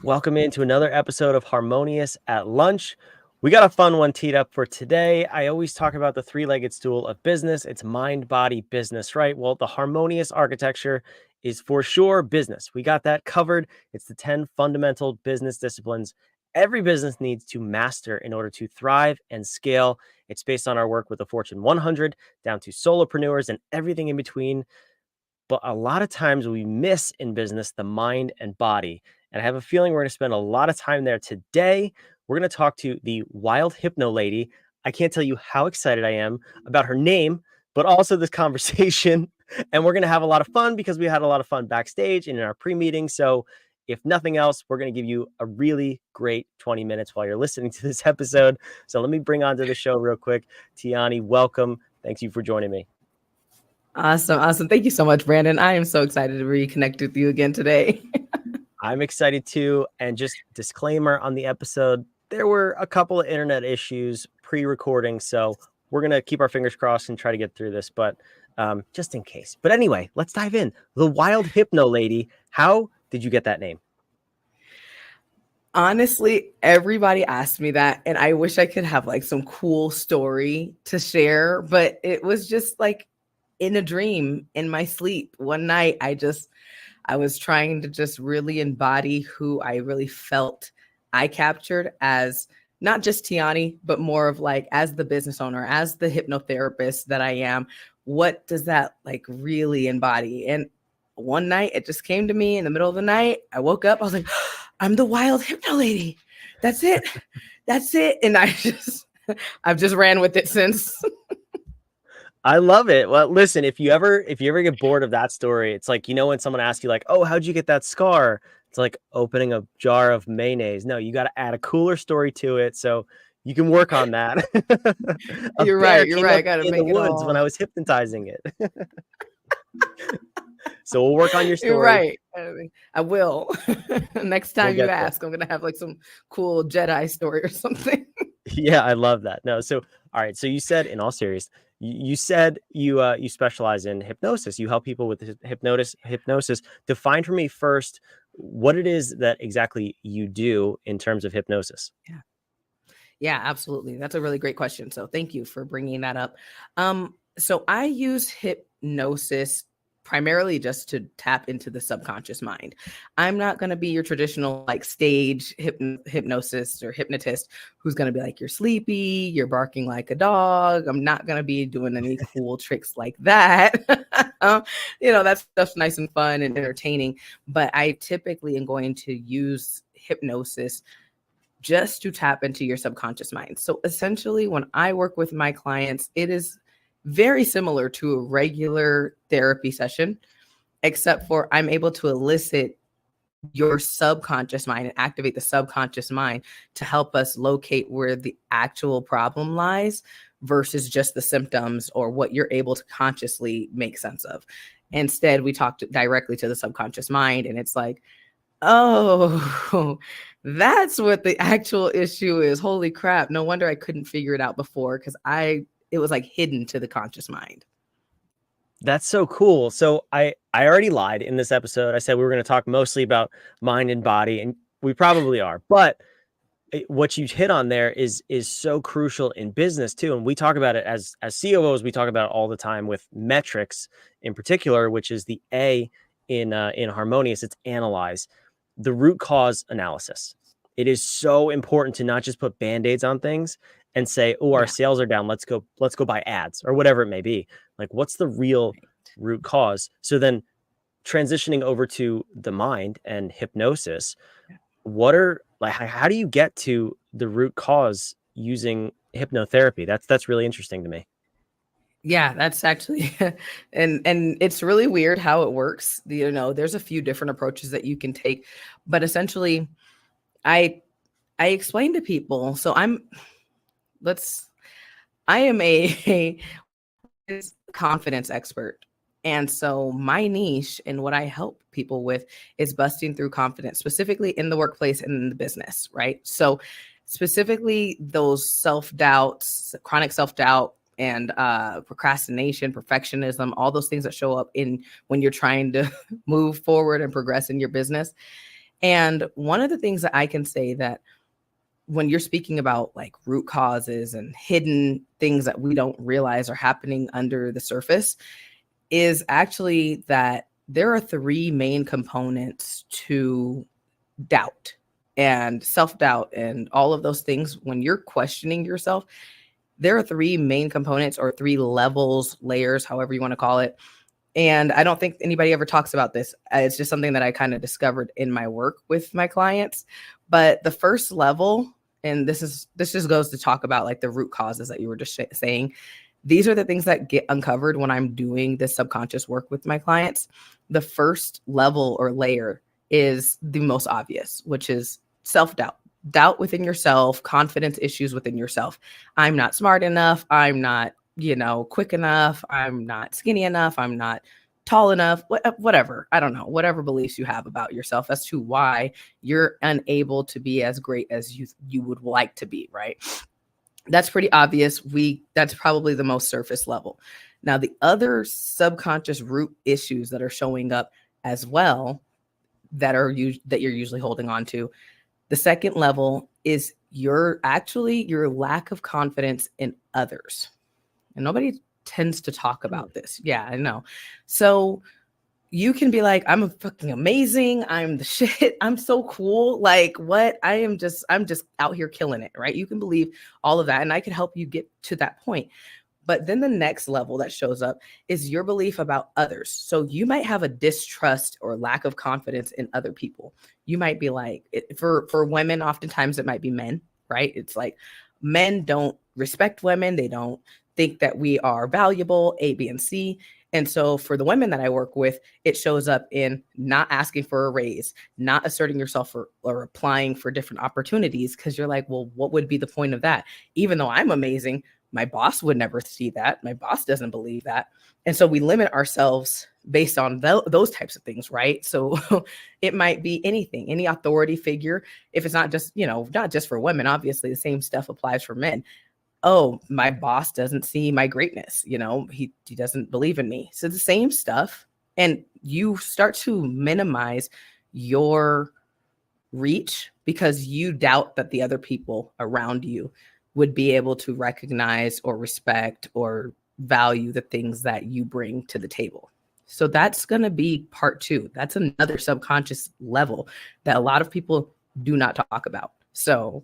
Welcome into another episode of Harmonious at Lunch. We got a fun one teed up for today. I always talk about the three-legged stool of business. It's mind, body, business, right? Well, the Harmonious architecture is for sure business. We got that covered. It's the 10 fundamental business disciplines every business needs to master in order to thrive and scale. It's based on our work with the Fortune 100 down to solopreneurs and everything in between. But a lot of times we miss in business the mind and body. And I have a feeling we're going to spend a lot of time there today. We're going to talk to the wild Hypno Lady. I can't tell you how excited I am about her name, but also this conversation. And we're going to have a lot of fun because we had a lot of fun backstage and in our pre-meeting. So if nothing else, we're going to give you a really great 20 minutes while you're listening to this episode. So let me bring onto the show real quick. Tiani, welcome. Thank you for joining me. Awesome. Thank you so much, Brandon. I am so excited to reconnect with you again today. I'm excited too. And just disclaimer on the episode, there were a couple of internet issues pre-recording. So we're going to keep our fingers crossed and try to get through this, but just in case. But anyway, let's dive in. The wild Hypno Lady. How did you get that name? Honestly, everybody asked me that, and I wish I could have like some cool story to share, but it was just like in a dream in my sleep. One night, I was trying to just really embody who I really felt I captured as not just Tiani, but more of like as the business owner, as the hypnotherapist that I am. What does that like really embody? And one night it just came to me in the middle of the night. I woke up, I was like, I'm the wild Hypno Lady. That's it. That's it. And I've just ran with it since. I love it. Well, listen, if you ever get bored of that story, it's like, when someone asks you like, oh, how'd you get that scar? It's like opening a jar of mayonnaise. No, you got to add a cooler story to it. So you can work on that. You're right. I got to in make the it woods all. when I was hypnotizing it. So we'll work on your story. You're right. I will. Next time you ask, I'm going to have like some cool Jedi story or something. Yeah, I love that. No, so all right. So you said, in all seriousness, you said you specialize in hypnosis. You help people with hypnosis. Define for me first what it is that exactly you do in terms of hypnosis. Yeah, absolutely. That's a really great question. So thank you for bringing that up. So I use hypnosis primarily just to tap into the subconscious mind. I'm not going to be your traditional like stage hypnosis or hypnotist who's going to be like, you're sleepy, you're barking like a dog. I'm not going to be doing any cool tricks like that. That stuff's nice and fun and entertaining. But I typically am going to use hypnosis just to tap into your subconscious mind. So essentially, when I work with my clients, it is very similar to a regular therapy session, except for I'm able to elicit your subconscious mind and activate the subconscious mind to help us locate where the actual problem lies versus just the symptoms or what you're able to consciously make sense of. Instead, we talk directly to the subconscious mind, and it's like, oh, that's what the actual issue is. Holy crap. No wonder I couldn't figure it out before, because it was like hidden to the conscious mind. That's so cool. So I already lied in this episode. I said we were going to talk mostly about mind and body, and we probably are. But what you hit on there is so crucial in business too. And we talk about it as COOs, we talk about it all the time with metrics in particular, which is the A in Harmonious. It's analyze. The root cause analysis. It is so important to not just put band-aids on things and say, oh, our sales are down. Let's go buy ads or whatever it may be. Like, what's the real root cause? So then transitioning over to the mind and hypnosis, how do you get to the root cause using hypnotherapy? That's really interesting to me. Yeah, that's actually, and it's really weird how it works. There's a few different approaches that you can take, but essentially I explain to people. So I am a confidence expert. And so my niche and what I help people with is busting through confidence, specifically in the workplace and in the business, right? So specifically those self-doubts, chronic self-doubt, and procrastination, perfectionism, all those things that show up in when you're trying to move forward and progress in your business. And one of the things that I can say that when you're speaking about like root causes and hidden things that we don't realize are happening under the surface is actually that there are three main components to doubt and self-doubt and all of those things. When you're questioning yourself, there are three main components or three levels, layers, however you want to call it. And I don't think anybody ever talks about this. It's just something that I kind of discovered in my work with my clients. But the first level, and this just goes to talk about like the root causes that you were just saying. These are the things that get uncovered when I'm doing this subconscious work with my clients. The first level or layer is the most obvious, which is self-doubt. Doubt within yourself, confidence issues within yourself. I'm not smart enough. I'm not, quick enough. I'm not skinny enough. I'm not tall enough, whatever. I don't know, whatever beliefs you have about yourself as to why you're unable to be as great as you would like to be, right? That's pretty obvious. That's probably the most surface level. Now, the other subconscious root issues that are showing up as well that you're usually holding on to. The second level is your lack of confidence in others. And nobody tends to talk about this. Yeah, I know. So you can be like, I'm fucking amazing. I'm the shit. I'm so cool. Like what? I'm just out here killing it, right? You can believe all of that. And I can help you get to that point. But then the next level that shows up is your belief about others. So you might have a distrust or lack of confidence in other people. You might be like, for women, oftentimes it might be men, right? It's like men don't respect women. They don't think that we are valuable, A, B, and C. And so for the women that I work with, it shows up in not asking for a raise, not asserting yourself or applying for different opportunities, because you're like, well, what would be the point of that? Even though I'm amazing, my boss would never see that. My boss doesn't believe that. And so we limit ourselves based on those types of things, right? So it might be anything, any authority figure. If it's not just, not just for women, obviously the same stuff applies for men. Oh, my boss doesn't see my greatness. He doesn't believe in me. So the same stuff. And you start to minimize your reach because you doubt that the other people around you would be able to recognize or respect or value the things that you bring to the table. So that's going to be part two. That's another subconscious level that a lot of people do not talk about. So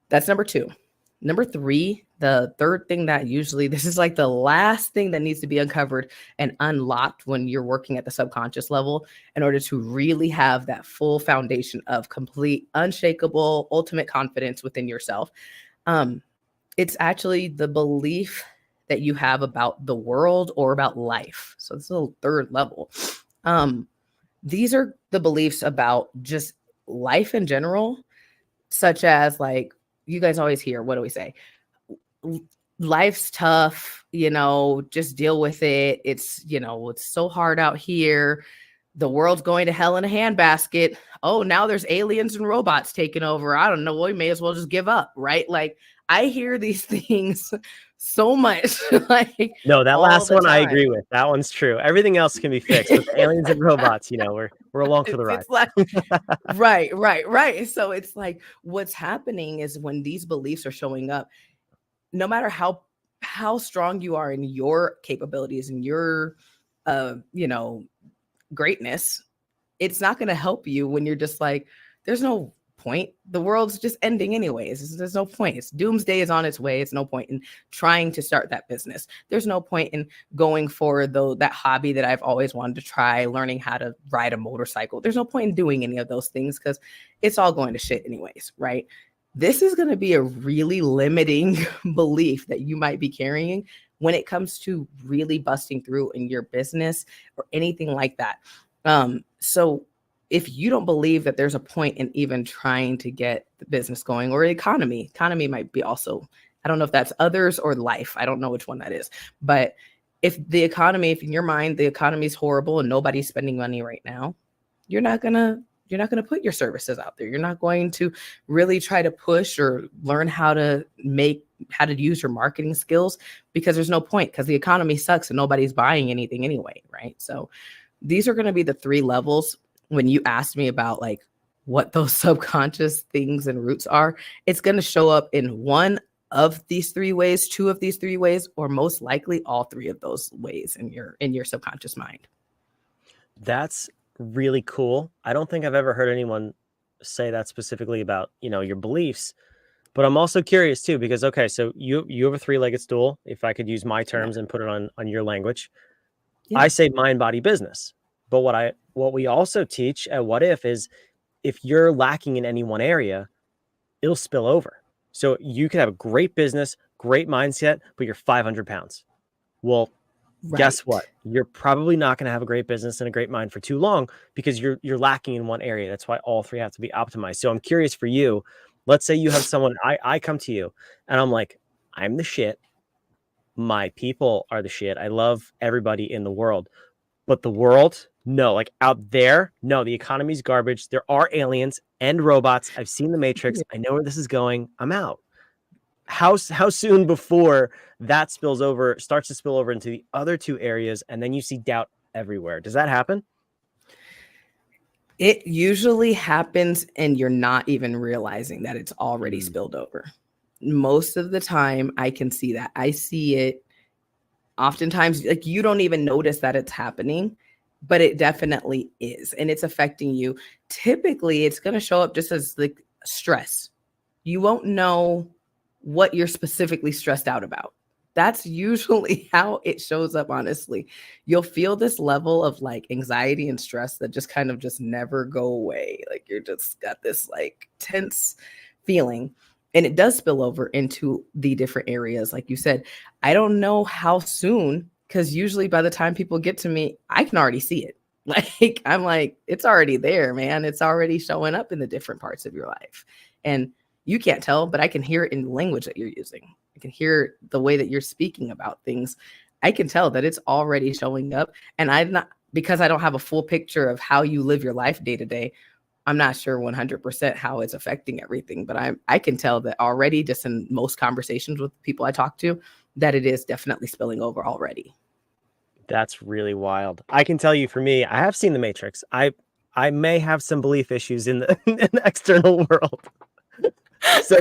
that's number two. Number three, the third thing that this is like the last thing that needs to be uncovered and unlocked when you're working at the subconscious level in order to really have that full foundation of complete, unshakable, ultimate confidence within yourself. It's actually the belief that you have about the world or about life. So this is the third level. These are the beliefs about just life in general, such as like, you guys always hear, what do we say? Life's tough, just deal with it. It's, it's so hard out here. The world's going to hell in a handbasket. Oh, now there's aliens and robots taking over. I don't know. We may as well just give up, right? Like I hear these things so much. Like No, that last one I time. agree with. That one's true. Everything else can be fixed with aliens and robots. We're along for the ride. It's like, right. So it's like what's happening is when these beliefs are showing up, no matter how strong you are in your capabilities and your, greatness, it's not going to help you when you're just like, there's no point. The world's just ending anyways. There's no point. It's doomsday is on its way. It's no point in trying to start that business. There's no point in going for that hobby that I've always wanted to try, learning how to ride a motorcycle. There's no point in doing any of those things because it's all going to shit anyways, right? This is going to be a really limiting belief that you might be carrying when it comes to really busting through in your business or anything like that. So if you don't believe that there's a point in even trying to get the business going, or economy might be also, I don't know if that's others or life. I don't know which one that is, but if in your mind, the economy is horrible and nobody's spending money right now, you're not going to put your services out there. You're not going to really try to push or learn how to use your marketing skills because there's no point because the economy sucks and nobody's buying anything anyway, right? So these are going to be the three levels when you asked me about like what those subconscious things and roots are, it's going to show up in one of these three ways, two of these three ways, or most likely all three of those ways in your subconscious mind. That's really cool. I don't think I've ever heard anyone say that specifically about, your beliefs. But I'm also curious too, because okay, so you have a three-legged stool. If I could use my terms and put it on your language, I say mind, body, business. But what we also teach at What is if you're lacking in any one area, it'll spill over. So you could have a great business, great mindset, but you're 500 pounds. Well, guess what? You're probably not going to have a great business and a great mind for too long because you're lacking in one area. That's why all three have to be optimized. So I'm curious for you. Let's say you have someone, I come to you and I'm like, I'm the shit. My people are the shit. I love everybody in the world. But the world, no, like out there, no, the economy's garbage. There are aliens and robots. I've seen the Matrix. I know where this is going. I'm out. How soon before that starts to spill over into the other two areas, and then you see doubt everywhere? Does that happen? It usually happens and you're not even realizing that it's already spilled over. Most of the time I can see that. I see it oftentimes, like you don't even notice that it's happening, but it definitely is. And it's affecting you. Typically, it's going to show up just as like stress. You won't know what you're specifically stressed out about. That's usually how it shows up, honestly. You'll feel this level of like anxiety and stress that just kind of just never go away. Like you're just got this like tense feeling. And it does spill over into the different areas. Like you said, I don't know how soon, because usually by the time people get to me, I can already see it. Like, I'm like, it's already there, man. It's already showing up in the different parts of your life. And you can't tell, but I can hear it in the language that you're using. I can hear the way that you're speaking about things. I can tell that it's already showing up. And I'm not, because I don't have a full picture of how you live your life day to day, I'm not sure 100% how it's affecting everything, but I can tell that already just in most conversations with people I talk to, that it is definitely spilling over already. That's really wild. I can tell you for me, I have seen the Matrix. I may have some belief issues in the, in the external world. So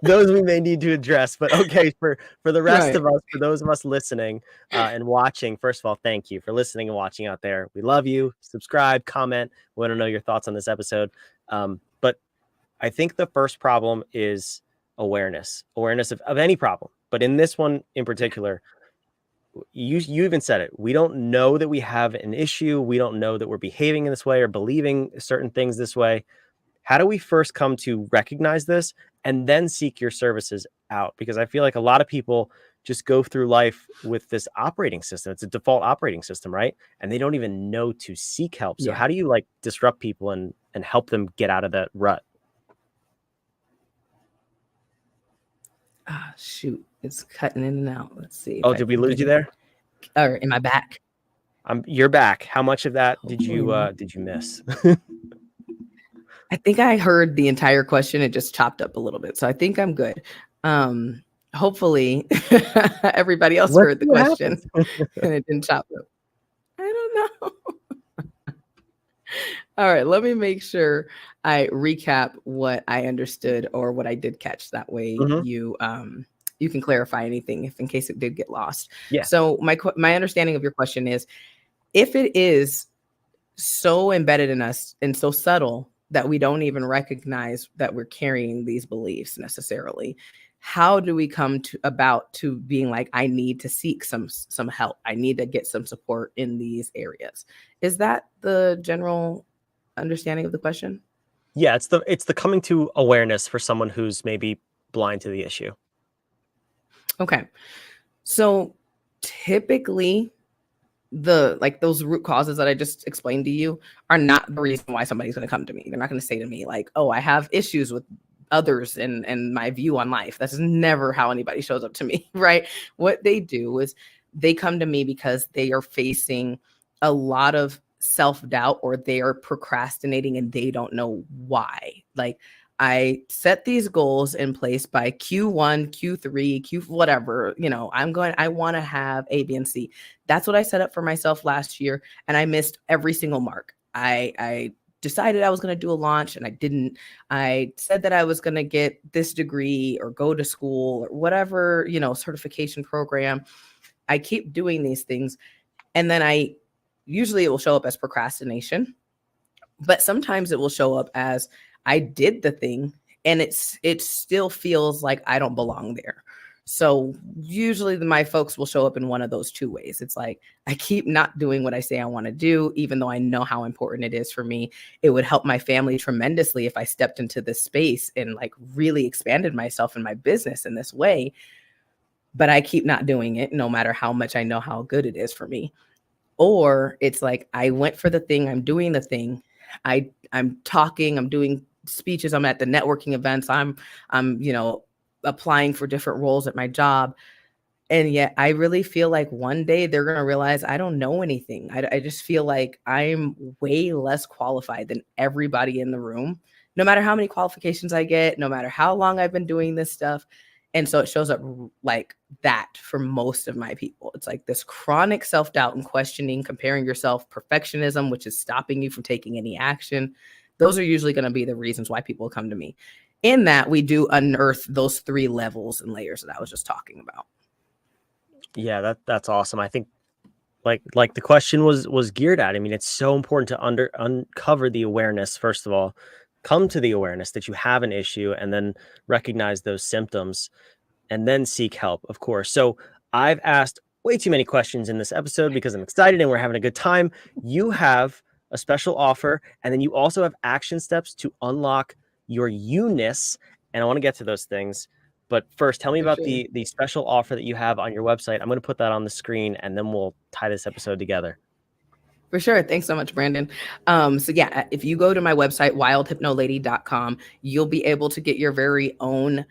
those we may need to address. But okay, for the rest of us, for those of us listening and watching, first of all, thank you for listening and watching out there. We love you. Subscribe, comment. We want to know your thoughts on this episode. But I think the first problem is awareness of any problem. But in this one in particular, you even said it. We don't know that we have an issue. We don't know that we're behaving in this way or believing certain things this way. How do we first come to recognize this and then seek your services out? Because I feel like a lot of people just go through life with this operating system. It's a default operating system, right? And they don't even know to seek help. So how do you like disrupt people and help them get out of that rut? Ah, shoot. It's cutting in and out. Let's see. Oh, did we lose you there? Or am I back? You're back. How much of that did you miss? I think I heard the entire question. It just chopped up a little bit. So I think I'm good. Hopefully everybody else heard the question and it didn't chop up. I don't know. All right, let me make sure I recap what I understood or what I did catch. That way you can clarify anything if in case it did get lost. Yeah. So my understanding of your question is, if it is so embedded in us and so subtle that we don't even recognize that we're carrying these beliefs necessarily, how do we come to being like, I need to seek some help. I need to get some support in these areas. Is that the general understanding of the question? Yeah, it's the coming to awareness for someone who's maybe blind to the issue. Okay. So typically those root causes that I just explained to you are not the reason why somebody's going to come to me. They're not going to say to me like, oh, I have issues with others and my view on life. That's never how anybody shows up to me, right? What they do is they come to me because they are facing a lot of self-doubt or they are procrastinating and they don't know why. Like, I set these goals in place by Q1, Q3, Q whatever, I want to have A, B, and C. That's what I set up for myself last year. And I missed every single mark. I decided I was going to do a launch and I didn't. I said that I was going to get this degree or go to school or whatever, certification program. I keep doing these things. And then usually it will show up as procrastination, but sometimes it will show up as I did the thing and it still feels like I don't belong there. So usually my folks will show up in one of those two ways. It's like, I keep not doing what I say I want to do, even though I know how important it is for me. It would help my family tremendously if I stepped into this space and like really expanded myself in my business in this way. But I keep not doing it, no matter how much I know how good it is for me. Or it's like, I went for the thing, I'm doing the thing. I'm talking, I'm doing speeches, I'm at the networking events, I'm applying for different roles at my job. And yet I really feel like one day they're going to realize I don't know anything. I just feel like I'm way less qualified than everybody in the room, no matter how many qualifications I get, no matter how long I've been doing this stuff. And so it shows up like that for most of my people. It's like this chronic self-doubt and questioning, comparing yourself, perfectionism, which is stopping you from taking any action. Those are usually going to be the reasons why people come to me. In that, we do unearth those 3 levels and layers that I was just talking about. Yeah, that's awesome. I think like the question was geared at. I mean, it's so important to uncover the awareness, first of all, come to the awareness that you have an issue, and then recognize those symptoms, and then seek help, of course. So I've asked way too many questions in this episode because I'm excited and we're having a good time. You have a special offer, and then you also have action steps to unlock your you-ness. And I want to get to those things. But first, tell me about the special offer that you have on your website. I'm going to put that on the screen, and then we'll tie this episode together. For sure. Thanks so much, Brandon. So yeah, if you go to my website, wildhypnolady.com, you'll be able to get your very own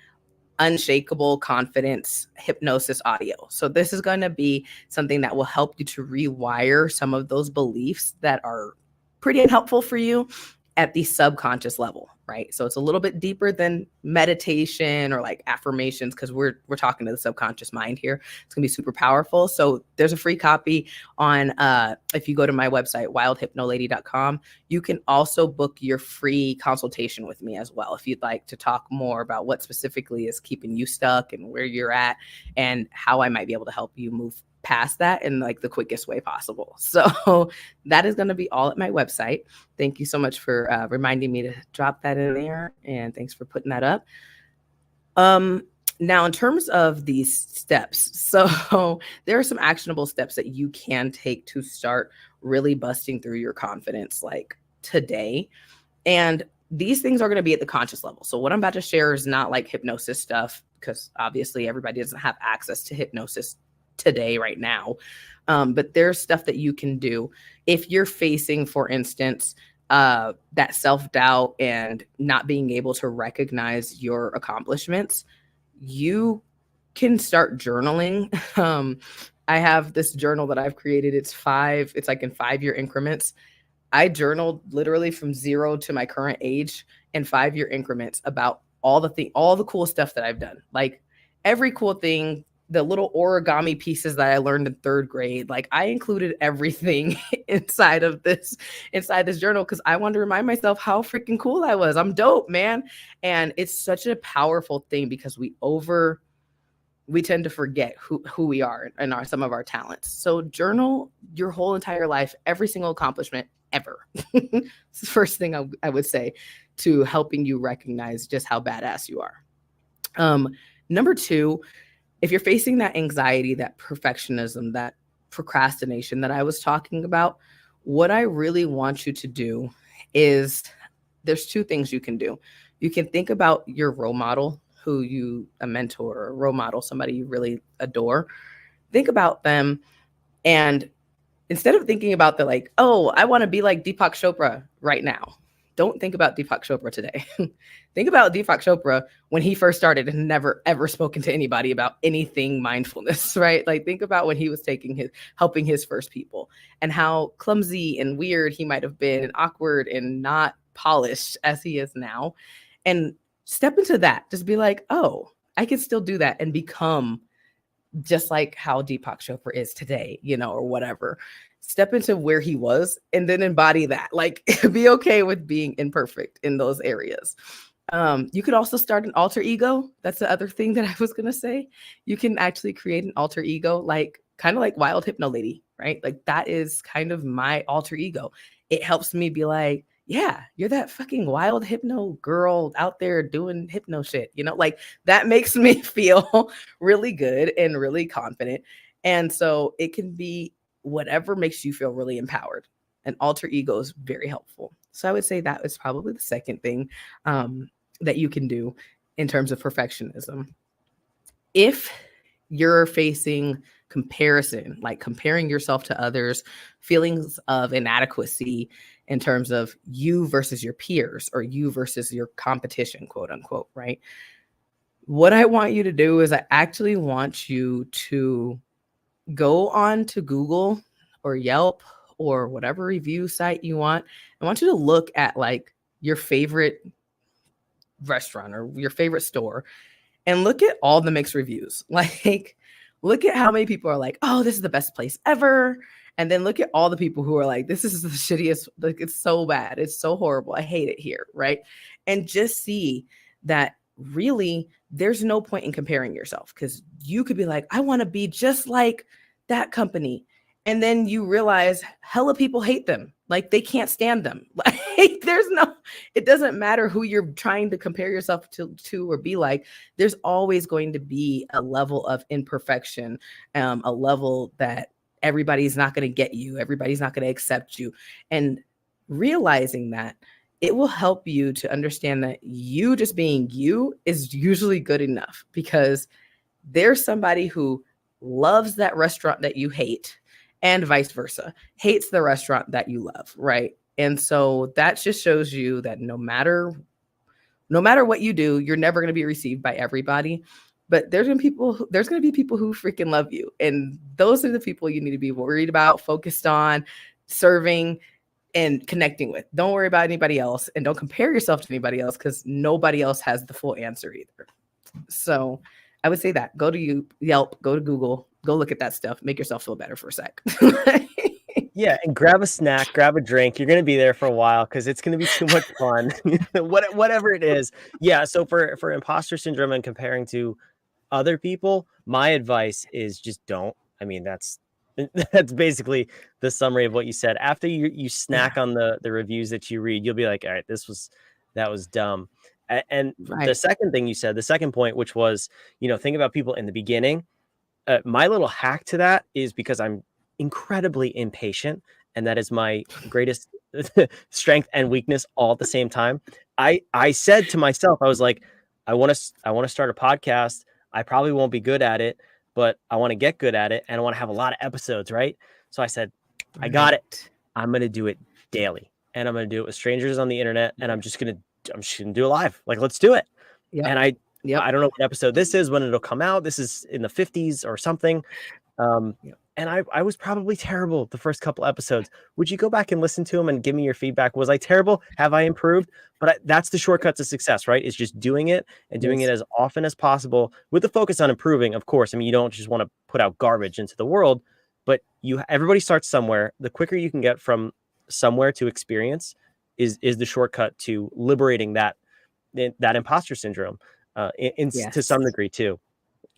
unshakable confidence hypnosis audio. So this is going to be something that will help you to rewire some of those beliefs that are pretty unhelpful for you at the subconscious level, right? So it's a little bit deeper than meditation or like affirmations, because we're talking to the subconscious mind here. It's gonna be super powerful. So there's a free copy on if you go to my website, wildhypnolady.com. You can also book your free consultation with me as well if you'd like to talk more about what specifically is keeping you stuck and where you're at and how I might be able to help you move past that in like the quickest way possible. So that is going to be all at my website. Thank you so much for reminding me to drop that in there, and thanks for putting that up. Now, in terms of these steps, so there are some actionable steps that you can take to start really busting through your confidence like today. And these things are going to be at the conscious level. So what I'm about to share is not like hypnosis stuff, because obviously everybody doesn't have access to hypnosis today, right now. But there's stuff that you can do if you're facing, for instance, that self-doubt and not being able to recognize your accomplishments. You can start journaling. I have this journal that I've created. It's like in 5-year increments. I journaled literally from 0 to my current age in 5-year increments about all the cool stuff that I've done. Like every cool thing, the little origami pieces that I learned in 3rd grade, like I included everything inside this journal because I wanted to remind myself how freaking cool I was. I'm dope, man. And it's such a powerful thing because we tend to forget who we are and some of our talents. So journal your whole entire life, every single accomplishment ever. It's the first thing I would say to helping you recognize just how badass you are. Number 2, if you're facing that anxiety, that perfectionism, that procrastination that I was talking about, what I really want you to do is there's 2 things you can do. You can think about your role model, a mentor or a role model, somebody you really adore. Think about them, and instead of thinking about I want to be like Deepak Chopra right now, don't think about Deepak Chopra today. Think about Deepak Chopra when he first started and never ever spoken to anybody about anything mindfulness, right? Like think about when he was helping his first people and how clumsy and weird he might have been and awkward and not polished as he is now. And step into that. Just be like, oh, I can still do that and become just like how Deepak Chopra is today, or whatever. step into where he was and then embody that. Like, be okay with being imperfect in those areas. You could also start an alter ego. That's the other thing that I was going to say. You can actually create an alter ego, like kind of like Wild Hypno Lady, right? Like that is kind of my alter ego. It helps me be like, yeah, you're that fucking wild hypno girl out there doing hypno shit, like that makes me feel really good and really confident. And so it can be whatever makes you feel really empowered. An alter ego is very helpful. So I would say that is probably the second thing that you can do in terms of perfectionism. If you're facing comparison, like comparing yourself to others, feelings of inadequacy in terms of you versus your peers or you versus your competition, quote unquote, right? What I want you to do is I actually want you to go on to Google or Yelp or whatever review site you want. I want you to look at like your favorite restaurant or your favorite store and look at all the mixed reviews. Like, look at how many people are like, oh, this is the best place ever. And then look at all the people who are like, this is the shittiest, like, it's so bad. It's so horrible. I hate it here. Right. And just see that really there's no point in comparing yourself because you could be like, I want to be just like that company. And then you realize hella people hate them. Like they can't stand them. Like there's no, it doesn't matter who you're trying to compare yourself to or be like, there's always going to be a level of imperfection, a level that everybody's not going to get you. Everybody's not going to accept you. And realizing that, it will help you to understand that you just being you is usually good enough because there's somebody who loves that restaurant that you hate and vice versa, hates the restaurant that you love, right? And so that just shows you that no matter what you do, you're never going to be received by everybody. But there's going to be people who freaking love you. And those are the people you need to be worried about, focused on, serving, and connecting with. Don't worry about anybody else and don't compare yourself to anybody else because nobody else has the full answer either. So I would say that go to Yelp, go to Google, go look at that stuff, make yourself feel better for a sec. Yeah, and grab a snack, grab a drink. You're going to be there for a while because it's going to be too much fun, whatever it is. Yeah, so for imposter syndrome and comparing to other people, my advice is just don't. I mean, that's basically the summary of what you said. After you snack on the reviews that you read, you'll be like, all right, that was dumb. And Right. the second thing you said, the second point, which was, think about people in the beginning. My little hack to that is because I'm incredibly impatient, and that is my greatest strength and weakness all at the same time. I said to myself, I was like, I want to start a podcast. I probably won't be good at it, but I want to get good at it, and I want to have a lot of episodes, right? So I said, I got it. I'm going to do it daily, and I'm going to do it with strangers on the internet, and I'm just going to do it live. Like, let's do it. Yep. And I don't know what episode this is, when it'll come out. This is in the 50s or something. And I was probably terrible the first couple episodes. Would you go back and listen to them and give me your feedback? Was I terrible? Have I improved? But that's the shortcut to success, right? Is just doing it and doing it as often as possible with the focus on improving, of course. I mean, you don't just want to put out garbage into the world, but everybody starts somewhere. The quicker you can get from somewhere to experience is the shortcut to liberating that imposter syndrome to some degree too.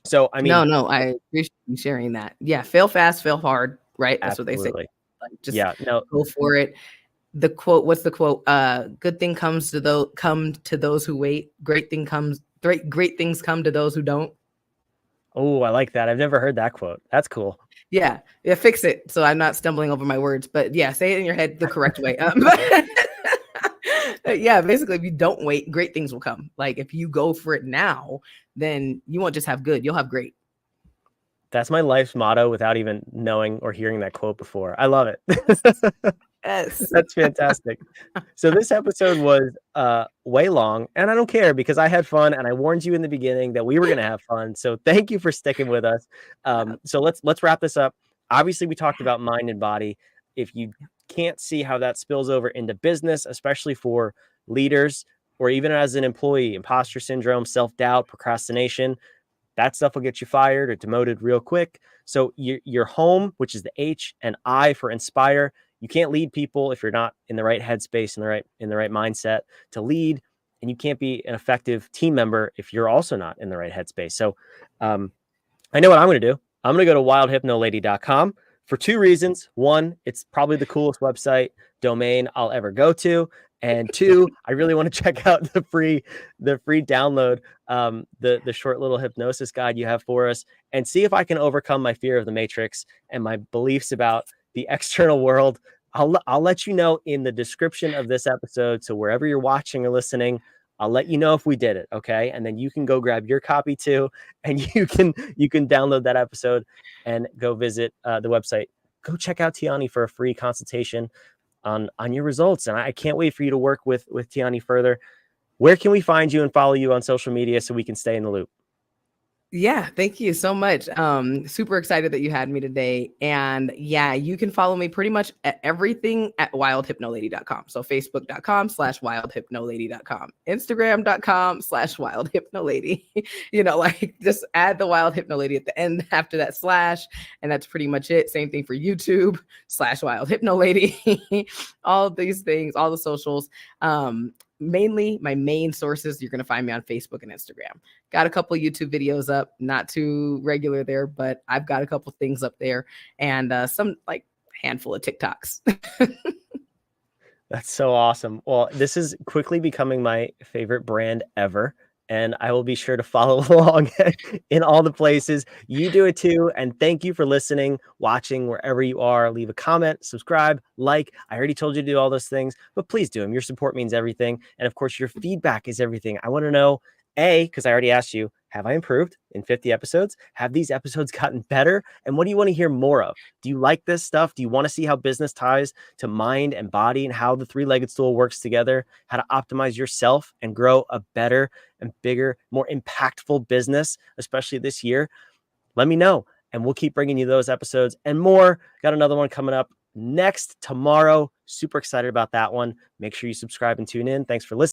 So, I mean, no, I appreciate you sharing that. Yeah. Fail fast, fail hard. Right. That's absolutely. what they say. Like, just go for it. The quote, what's the quote? Good thing come to those who wait. Great things come to those who don't. Oh, I like that. I've never heard that quote. That's cool. Yeah. Fix it. So I'm not stumbling over my words, but yeah, say it in your head the correct way. Yeah, basically, if you don't wait, great things will come. Like if you go for it now, then you won't just have good, you'll have great. That's my life's motto without even knowing or hearing that quote before. I love it. Yes. That's fantastic. So this episode was way long, and I don't care because I had fun, and I warned you in the beginning that we were going to have fun. So thank you for sticking with us. So let's wrap this up. Obviously, we talked about mind and body. If you can't see how that spills over into business, especially for leaders or even as an employee, imposter syndrome, self-doubt, procrastination, that stuff will get you fired or demoted real quick. So your home, which is the H, and I for inspire. You can't lead people if you're not in the right headspace and in the right mindset to lead, and you can't be an effective team member if you're also not in the right headspace. So I know what I'm going to do. I'm going to go to wildhypnolady.com for two reasons. One, it's probably the coolest website domain I'll ever go to. And two, I really want to check out the free download, the short little hypnosis guide you have for us, and see if I can overcome my fear of the matrix and my beliefs about the external world. I'll let you know in the description of this episode. So wherever you're watching or listening, I'll let you know if we did it. Okay. And then you can go grab your copy too. And you can download that episode and go visit the website. Go check out Tiani for a free consultation on your results. And I can't wait for you to work with Tiani further. Where can we find you and follow you on social media so we can stay in the loop? Yeah, thank you so much. Super excited that you had me today. And yeah, you can follow me pretty much at everything at wildhypnolady.com. So facebook.com/wildhypnolady.com, instagram.com/wildhypnolady. Like just add the Wild Hypno Lady at the end after that slash. And that's pretty much it. Same thing for YouTube/Wild Hypno Lady. All these things, all the socials. Mainly my main sources, you're going to find me on Facebook and Instagram. Got a couple YouTube videos up, not too regular there, but I've got a couple things up there, and some like handful of TikToks. That's so awesome. Well, this is quickly becoming my favorite brand ever, and I will be sure to follow along in all the places. You do it too. And thank you for listening, watching, wherever you are. Leave a comment, subscribe, like. I already told you to do all those things, but please do them. Your support means everything. And of course, your feedback is everything. I want to know, because I already asked you, have I improved in 50 episodes? Have these episodes gotten better? And what do you want to hear more of? Do you like this stuff? Do you want to see how business ties to mind and body and how the three-legged stool works together, how to optimize yourself and grow a better and bigger, more impactful business, especially this year? Let me know, and we'll keep bringing you those episodes and more. Got another one coming up next tomorrow. Super excited about that one. Make sure you subscribe and tune in. Thanks for listening.